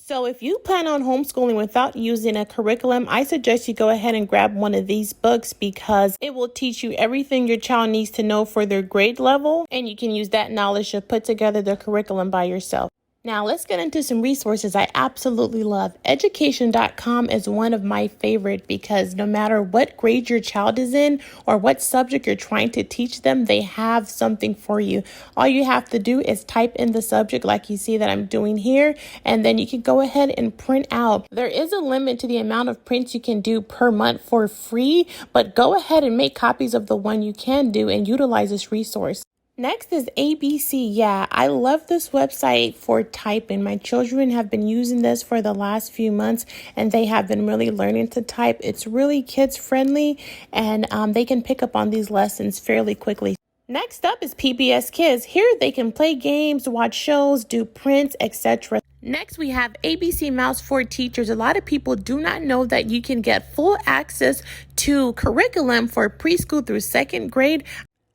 So if you plan on homeschooling without using a curriculum, I suggest you go ahead and grab one of these books because it will teach you everything your child needs to know for their grade level, and you can use that knowledge to put together the curriculum by yourself. Now let's get into some resources I absolutely love. Education.com is one of my favorite because no matter what grade your child is in or what subject you're trying to teach them, they have something for you. All you have to do is type in the subject like you see that I'm doing here, and then you can go ahead and print out. There is a limit to the amount of prints you can do per month for free, but go ahead and make copies of the one you can do and utilize this resource. Next is ABC. Yeah, I love this website for typing. My children have been using this for the last few months and they have been really learning to type. It's really kids friendly and they can pick up on these lessons fairly quickly. Next up is PBS Kids. Here they can play games, watch shows, do prints, etc. Next, we have ABC Mouse for Teachers. A lot of people do not know that you can get full access to curriculum for preschool through second grade.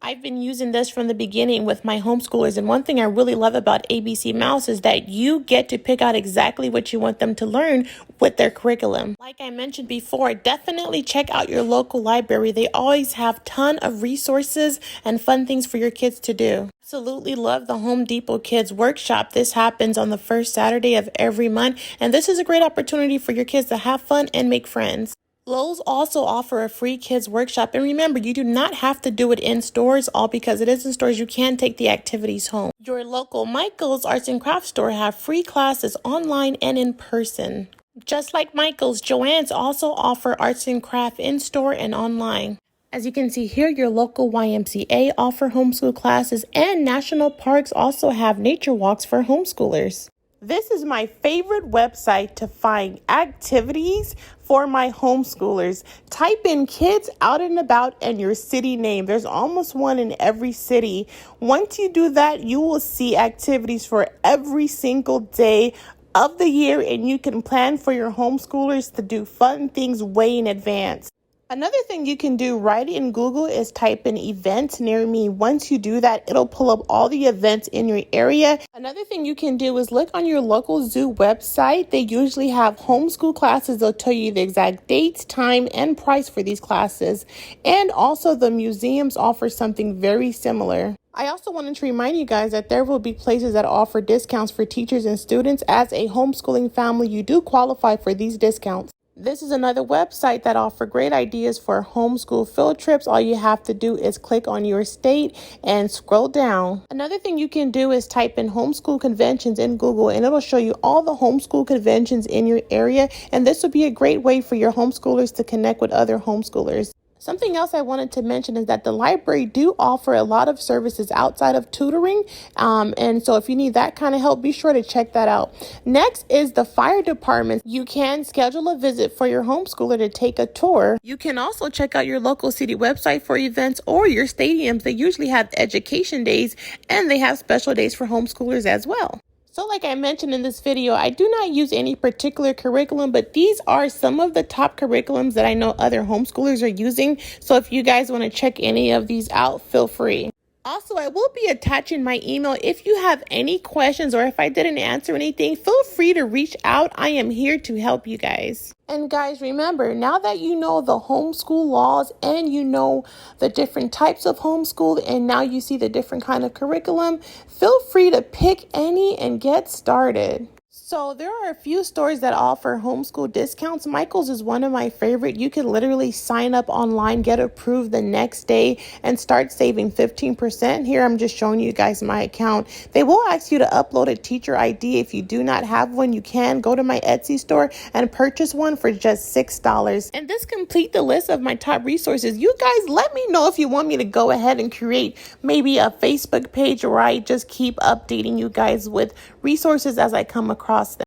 I've been using this from the beginning with my homeschoolers, and one thing I really love about ABC Mouse is that you get to pick out exactly what you want them to learn with their curriculum. Like I mentioned before, definitely check out your local library. They always have a ton of resources and fun things for your kids to do. Absolutely love the Home Depot Kids Workshop. This happens on the first Saturday of every month, and this is a great opportunity for your kids to have fun and make friends. Lowe's also offer a free kids workshop, and remember, you do not have to do it in stores. All because it is in stores, you can take the activities home. Your local Michael's Arts and Crafts store have free classes online and in person. Just like Michael's, Joann's also offer arts and craft in store and online. As you can see here, your local YMCA offer homeschool classes, and national parks also have nature walks for homeschoolers. This is my favorite website to find activities for my homeschoolers. Type in kids out and about and your city name. There's almost one in every city. Once you do that, you will see activities for every single day of the year, and you can plan for your homeschoolers to do fun things way in advance. Another thing you can do right in Google is type in events near me. Once you do that, it'll pull up all the events in your area. Another thing you can do is look on your local zoo website. They usually have homeschool classes. They'll tell you the exact dates, time, and price for these classes. And also the museums offer something very similar. I also wanted to remind you guys that there will be places that offer discounts for teachers and students. As a homeschooling family, you do qualify for these discounts. This is another website that offers great ideas for homeschool field trips. All you have to do is click on your state and scroll down. Another thing you can do is type in homeschool conventions in Google, and it'll show you all the homeschool conventions in your area. And this would be a great way for your homeschoolers to connect with other homeschoolers. Something else I wanted to mention is that the library do offer a lot of services outside of tutoring. And so if you need that kind of help, be sure to check that out. Next is the fire department. You can schedule a visit for your homeschooler to take a tour. You can also check out your local city website for events or your stadiums. They usually have education days, and they have special days for homeschoolers as well. So like I mentioned in this video, I do not use any particular curriculum, but these are some of the top curriculums that I know other homeschoolers are using. So if you guys want to check any of these out, feel free. Also, I will be attaching my email. If you have any questions or if I didn't answer anything, feel free to reach out. I am here to help you guys. And guys, remember, now that you know the homeschool laws and you know the different types of homeschool, and now you see the different kind of curriculum, feel free to pick any and get started. So there are a few stores that offer homeschool discounts. Michael's is one of my favorite. You can literally sign up online, get approved the next day, and start saving 15%. Here I'm just showing you guys my account. They will ask you to upload a teacher ID. If you do not have one, you can go to my Etsy store and purchase one for just $6. And this completes the list of my top resources. You guys let me know if you want me to go ahead and create maybe a Facebook page where I just keep updating you guys with resources as I come across them.